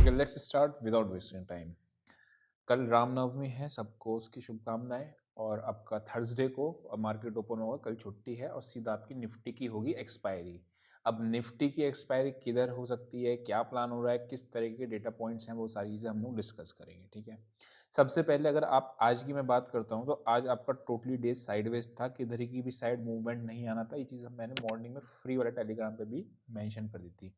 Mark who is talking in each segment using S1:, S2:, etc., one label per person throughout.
S1: Okay, let's start without wasting time. कल रामनवमी है, सबको उसकी शुभकामनाएं। और आपका थर्सडे को मार्केट ओपन होगा, कल छुट्टी है और सीधा आपकी निफ्टी की होगी एक्सपायरी। अब निफ्टी की एक्सपायरी किधर हो सकती है, क्या प्लान हो रहा है, किस तरह के डेटा पॉइंट्स हैं, वो सारी चीज़ें हम लोग डिस्कस करेंगे। ठीक है। सबसे पहले अगर आप आज की मैं बात करता हूँ तो आज आपका टोटली डे साइडवेज था, किधर की भी साइड मूवमेंट नहीं आना था। ये चीज़ मैंने मॉर्निंग में फ्री वाला टेलीग्राम पे भी मेंशन कर दी थी।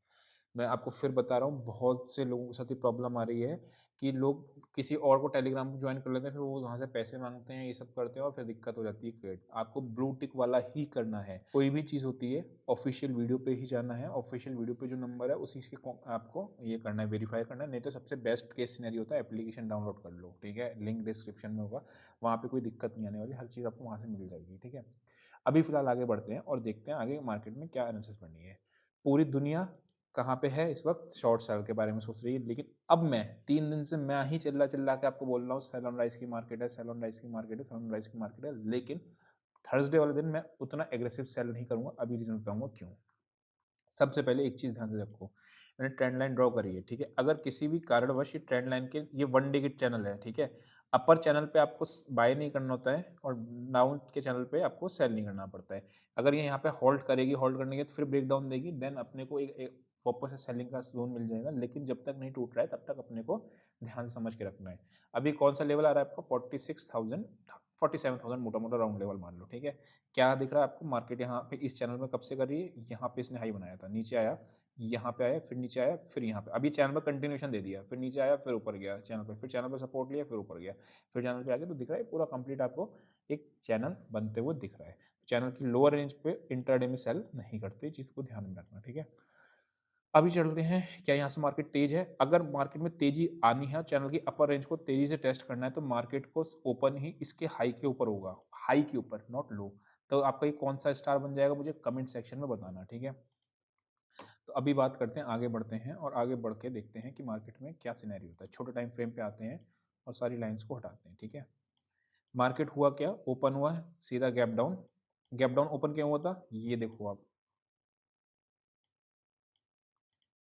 S1: मैं आपको फिर बता रहा हूँ, बहुत से लोगों के साथ ये प्रॉब्लम आ रही है कि लोग किसी और को टेलीग्राम ज्वाइन कर लेते हैं, फिर वो वहाँ से पैसे मांगते हैं, ये सब करते हैं और फिर दिक्कत हो जाती है क्रिएट। आपको ब्लू टिक वाला ही करना है। कोई भी चीज़ होती है ऑफिशियल वीडियो पे ही जाना है, ऑफिशियल वीडियो पे जो नंबर है उसी से आपको ये करना है, वेरीफाई करना है। नहीं तो सबसे बेस्ट केस सिनेरियो होता है एप्लीकेशन डाउनलोड कर लो। ठीक है, लिंक डिस्क्रिप्शन में होगा, वहाँ पे कोई दिक्कत नहीं आने वाली, हर चीज़ आपको वहाँ से मिल जाएगी। ठीक है। अभी फिलहाल आगे बढ़ते हैं और देखते हैं आगे मार्केट में क्या एनालिसिस बननी है। पूरी दुनिया कहाँ पे है इस वक्त, शॉर्ट सेल के बारे में सोच रही है। लेकिन अब मैं 3 दिन से मैं ही चिल्ला के आपको बोल रहा हूँ सेल ऑन राइज की मार्केट है, सेल ऑन राइज की मार्केट है, सेल ऑन राइज की मार्केट है। लेकिन थर्सडे वाले दिन मैं उतना एग्रेसिव सेल नहीं करूंगा। अभी रीजन बताऊंगा क्यों। सबसे पहले एक चीज़ ध्यान से रखो, मैंने ट्रेंड लाइन ड्रॉ करी है। ठीक है, अगर किसी भी कारणवश ये ट्रेंड लाइन के, ये वन डे की चैनल है। ठीक है, अपर चैनल पे आपको बाय नहीं करना होता है और डाउन के चैनल पे आपको सेल नहीं करना पड़ता है। अगर ये यहाँ पे होल्ड करेगी, होल्ड करने के बाद फिर ब्रेक डाउन देगी, देन अपने को एक वापस से सेलिंग का जोन मिल जाएगा। लेकिन जब तक नहीं टूट रहा है तब तक अपने को ध्यान से समझ के रखना है। अभी कौन सा लेवल आ रहा है आपका, 46,000, 47,000 मोटा मोटा राउंड लेवल मान लो। ठीक है, क्या दिख रहा है आपको, मार्केट यहाँ पे इस चैनल में कब से कर रही है, यहाँ पे इसने हाई बनाया था, नीचे आया, यहाँ पे आया, फिर नीचे आया, फिर यहाँ पे अभी चैनल पर कंटिन्यूशन दे दिया, फिर नीचे आया, फिर ऊपर गया चैनल पे, फिर चैनल पे सपोर्ट लिया, फिर ऊपर गया, फिर चैनल पे आ गया। तो दिख रहा है पूरा कंप्लीट आपको एक चैनल बनते हुए दिख रहा है। चैनल की लोअर रेंज पे इंट्राडे में सेल नहीं करते, चीज़ को ध्यान में रखना। ठीक है, अभी चलते हैं, क्या यहाँ से मार्केट तेज है। अगर मार्केट में तेजी आनी है, चैनल की अपर रेंज को तेजी से टेस्ट करना है, तो मार्केट को ओपन ही इसके हाई के ऊपर होगा, हाई के ऊपर, नॉट लो। तो आपका ये कौन सा स्टार बन जाएगा मुझे कमेंट सेक्शन में बताना। ठीक है, तो अभी बात करते हैं, आगे बढ़ते हैं और आगे बढ़ के देखते हैं कि मार्केट में क्या सिनेरियो होता है। छोटे टाइम फ्रेम पे आते हैं और सारी लाइंस को हटाते हैं। ठीक है, मार्केट हुआ क्या, ओपन हुआ है सीधा gap down. Gap down open क्यों हुआ था, ये देखो आप,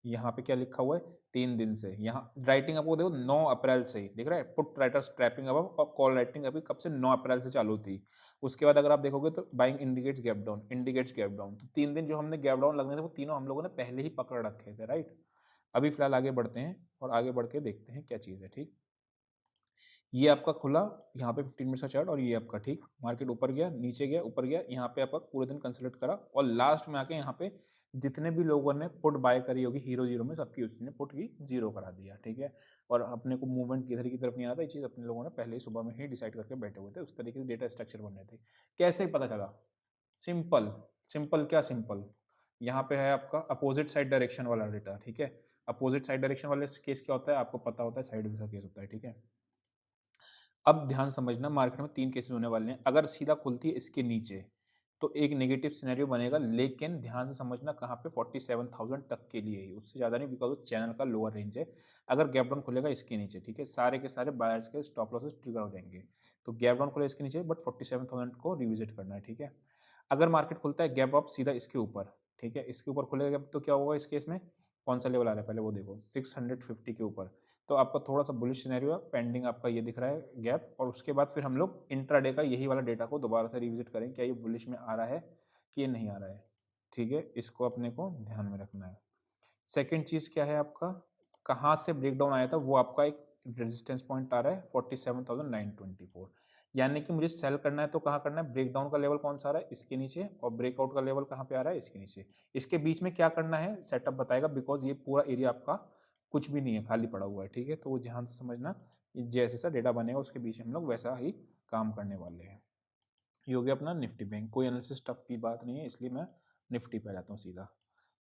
S1: यहाँ पे क्या लिखा हुआ है, 3 दिन से, यहाँ राइटिंग आपको देखो 9 अप्रैल से ही दिख रहा है, पुट राइटर्स ट्रैपिंग अब और कॉल राइटिंग अभी कब से, 9 अप्रैल से चालू थी। उसके बाद अगर आप देखोगे तो buying indicates gap down, indicates gap down. तो 3 दिन जो हमने गैप डाउन लगने थे वो तीनों हम लोगों ने पहले ही पकड़ रखे थे, राइट। अभी फिलहाल आगे बढ़ते हैं और आगे बढ़ के देखते हैं क्या चीज़ है। ठीक, ये आपका खुला यहाँ पे 15 मिनट का चार्ट और ये आपका, ठीक, मार्केट ऊपर गया, नीचे गया, ऊपर गया, यहाँ पे आपका पूरे दिन कंसल्ट करा और लास्ट में आके यहाँ पे जितने भी लोगों ने पुट बाय करी होगी हीरो जीरो में, सबकी उसने पुट की जीरो करा दिया। ठीक है, और अपने को मूवमेंट किधर की तरफ नहीं आता, ये चीज़ अपने लोगों ने पहले ही सुबह में ही डिसाइड करके बैठे हुए थे। उस तरीके से डेटा स्ट्रक्चर बन रहे थे। कैसे पता चला, सिंपल, सिंपल क्या सिंपल, यहाँ पे है आपका अपोजिट साइड डायरेक्शन वाला डेटा। ठीक है, अपोजिट साइड डायरेक्शन वाले केस क्या होता है आपको पता होता है, साइड का केस होता है। ठीक है, अब ध्यान समझना, मार्केट में 3 केसेस होने वाले हैं। अगर सीधा खुलती है इसके नीचे तो एक नेगेटिव सिनेरियो बनेगा, लेकिन ध्यान से समझना कहाँ पे, 47,000 तक के लिए ही, उससे ज़्यादा नहीं, बिकॉज वो चैनल का लोअर रेंज है। अगर गैप डाउन खुलेगा इसके नीचे, ठीक है, सारे के सारे बायर्स के स्टॉप लॉसेस ट्रिगर हो जाएंगे। तो गैप डाउन खुले इसके नीचे, बट 47,000 को रिविजिट करना है। ठीक है, अगर मार्केट खुलता है गैप अप सीधा इसके ऊपर, ठीक है, इसके ऊपर खुलेगा तो क्या होगा इस केस में, कौन सा लेवल आ रहा है पहले वो देखो, 650 के ऊपर। तो आपका थोड़ा सा बुलिश सिनेरियो है, पेंडिंग आपका ये दिख रहा है गैप। और उसके बाद फिर हम लोग इंट्राडे का यही वाला डेटा को दोबारा से रिविजिट करें, क्या ये बुलिश में आ रहा है कि ये नहीं आ रहा है। ठीक है, इसको अपने को ध्यान में रखना है। सेकंड चीज़ क्या है आपका, कहाँ से ब्रेकडाउन आया था, वो आपका एक रेजिस्टेंस पॉइंट आ रहा है 47,924। यानी कि मुझे सेल करना है तो कहाँ करना है, ब्रेकडाउन का लेवल कौन सा आ रहा है इसके नीचे, और ब्रेकआउट का लेवल कहाँ पे आ रहा है इसके नीचे। इसके बीच में क्या करना है सेटअप बताएगा, बिकॉज ये पूरा एरिया आपका कुछ भी नहीं है, खाली पड़ा हुआ है। ठीक है, तो वो ध्यान से समझना, जैसे जैसा डेटा बनेगा उसके बीच में हम लोग वैसा ही काम करने वाले हैं। ये हो गया अपना निफ्टी बैंक, कोई एनालिसिस टफ की बात नहीं है, इसलिए मैं निफ्टी पे जाता हूँ सीधा।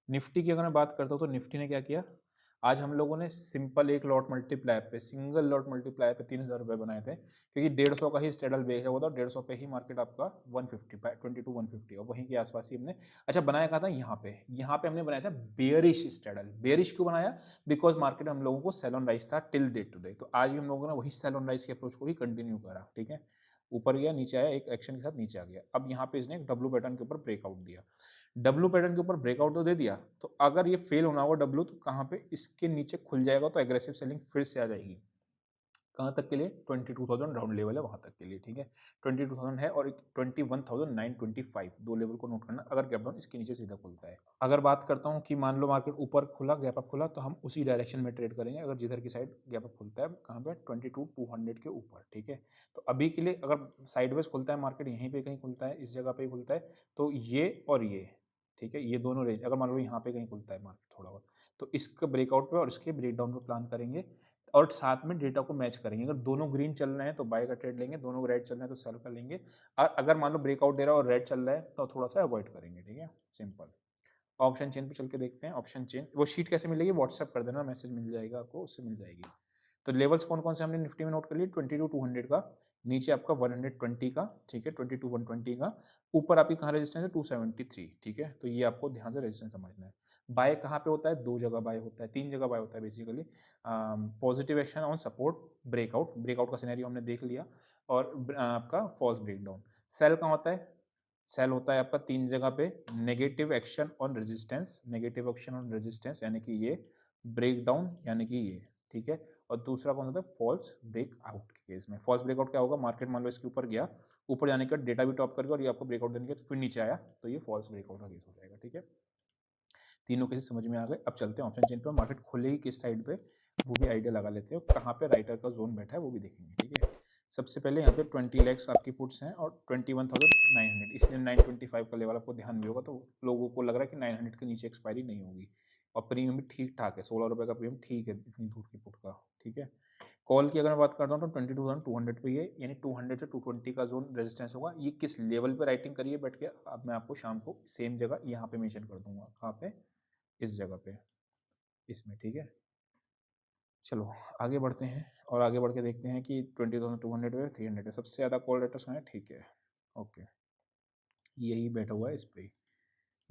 S1: निफ्टी की अगर मैं बात करता हूँ तो निफ्टी ने क्या किया, आज हम लोगों ने सिंपल एक लॉट मल्टीप्लायर पे, सिंगल लॉट मल्टीप्लायर पे 3,000 रुपये बनाए थे, क्योंकि 150 का ही स्टेडल बेच हुआ था, 150 पे ही मार्केट आपका 150 22 150 और वहीं के आसपास ही हमने, अच्छा बनाया कहा था यहाँ पे हमने बनाया था बेयरिश स्टेडल। बेयरिश क्यों बनाया, बिकॉज मार्केट हम लोगों को सेल ऑन राइज था टिल डे टुडे, तो आज भी हम लोगों ने वही सेल ऑन राइज की अप्रोच को ही कंटिन्यू करा। ठीक है, ऊपर गया, नीचे आया, एक एक्शन के साथ नीचे आ गया। अब यहाँ पे इसने एक डब्ल्यू पैटर्न के ऊपर ब्रेकआउट दिया। डब्लू पैटर्न के ऊपर ब्रेकआउट तो दे दिया, तो अगर ये फेल होना होगा डब्लू, तो कहाँ पे इसके नीचे खुल जाएगा, तो एग्रेसिव सेलिंग फिर से आ जाएगी। कहाँ तक के लिए? 22,000 राउंड लेवल है वहाँ तक के लिए, ठीक है। 22,000 है और 21,925, दो लेवल को नोट करना अगर गैप डाउन इसके नीचे सीधा खुलता है। अगर बात करता हूँ कि मान लो मार्केट ऊपर खुला, गैप अप खुला, तो हम उसी डायरेक्शन में ट्रेड करेंगे अगर जिधर की साइड गैप अप खुलता है, कहाँ पे? 22,200 के ऊपर, ठीक है। तो अभी के लिए अगर साइडवेज खुलता है मार्केट, यहीं पे कहीं खुलता है, इस जगह पे ही खुलता है, तो ये और ये, ठीक है, ये दोनों रेंज अगर मान लो यहाँ पे कहीं खुलता है मार्केट थोड़ा बहुत, तो इसका ब्रेकआउट पे और इसके ब्रेकडाउन पे प्लान करेंगे और साथ में डेटा को मैच करेंगे। अगर दोनों ग्रीन चल रहे हैं तो बाय का ट्रेड लेंगे, दोनों रेड चल रहे हैं तो सेल कर लेंगे, और अगर मान लो ब्रेकआउट दे रहा है और रेड चल रहा है तो थोड़ा सा अवॉइड करेंगे, ठीक है, सिंपल। ऑप्शन चेन पे चल के देखते हैं। ऑप्शन चेन वो शीट कैसे मिलेगी? व्हाट्सएप कर देना, मैसेज मिल जाएगा आपको, उससे मिल जाएगी। तो लेवल्स कौन कौन से हमने निफ्टी में नोट कर लिए? 22,200 का, नीचे आपका 120 का, ठीक है, 22,120 का, ऊपर आपकी कहाँ रेजिस्टेंस है? 273, ठीक है। तो ये आपको ध्यान से रेजिस्टेंस समझना है। बाय कहाँ पे होता है? दो जगह बाय होता है, तीन जगह बाय होता है basically. Positive action on support, breakout, breakout का सिनेरियो हमने देख लिया, और आपका फॉल्स ब्रेकडाउन। सेल कहाँ होता है? सेल होता है आपका तीन जगह पे, negative action on resistance, negative action on resistance यानी कि ये, ब्रेकडाउन यानी कि ये, ठीक है। और दूसरा कौन सा होता है? फॉल्स ब्रेकआउट के केस में। फॉल्स ब्रेकआउट क्या होगा? मार्केट मान लो इसके ऊपर गया, ऊपर जाने के बाद डेटा भी टॉप करके और ये आपको ब्रेकआउट देने के बाद फिर नीचे आया, तो ये फॉल्स ब्रेकआउट का केस हो जाएगा, ठीक है। तीनों केसेस समझ में आ गए। अब चलते हैं ऑप्शन चेन पे, मार्केट खुलेगी किस साइड पे वो भी आइडिया लगा लेते हैं, कहाँ पे राइटर का जोन बैठा है वो भी देखेंगे, ठीक है। सबसे पहले यहाँ पे 20 लैक्स आपकी पुट्स हैं और 21,900, इसलिए 925 का लेवल आपको ध्यान में होगा, तो लोगों को लग रहा है कि 900 के नीचे एक्सपायरी नहीं होगी, और प्रीमियम भी ठीक ठाक है, 16 रुपये का प्रीमियम ठीक है इतनी दूर की पुट का, ठीक है। कॉल की अगर मैं बात करता हूँ तो 22,200 पे ये, यानी 200 से 220 का जोन रेजिस्टेंस होगा। ये किस लेवल पे राइटिंग करिए बैठ के, अब मैं आपको शाम को सेम जगह यहाँ पे मेंशन कर दूंगा, कहाँ पे? इस जगह पे, इसमें, ठीक है। चलो आगे बढ़ते हैं और आगे बढ़ के देखते हैं कि 20,200 है, 300 है, सबसे ज़्यादा कॉल लेटर्स हैं, ठीक है, ओके, यही बैठा हुआ है इस पे।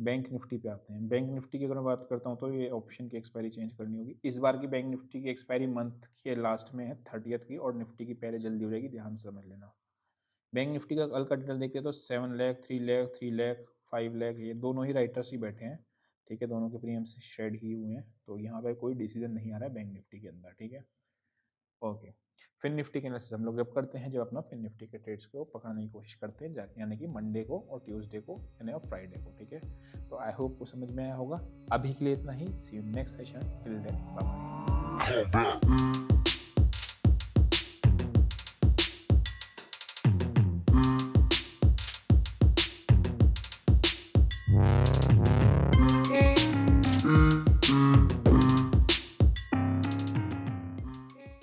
S1: बैंक निफ्टी पे आते हैं। बैंक निफ्टी की अगर मैं बात करता हूँ तो ये ऑप्शन की एक्सपायरी चेंज करनी होगी। इस बार की बैंक निफ्टी की एक्सपायरी मंथ के लास्ट में है 30th की, और निफ्टी की पहले जल्दी हो जाएगी, ध्यान से समझ लेना। बैंक निफ्टी का कल का डिटेल देखते हैं तो 7 लाख, 3 लाख, 3 लाख, 5 लाख, ये दोनों ही राइटर्स ही बैठे हैं, ठीक है, दोनों के प्रीमियम से शेड ही हुए हैं, तो यहाँ पर कोई डिसीजन नहीं आ रहा है बैंक निफ्टी के अंदर, ठीक है, ओके। फिन निफ्टी के एनालिसिस हम लोग जब करते हैं, जब अपना फिन निफ्टी के ट्रेड्स को पकड़ने की कोशिश करते हैं, यानी कि मंडे को और ट्यूसडे को यानी और फ्राइडे को, ठीक है। तो आई होप को समझ में आया होगा। अभी के लिए इतना ही, see you next session, till then bye bye.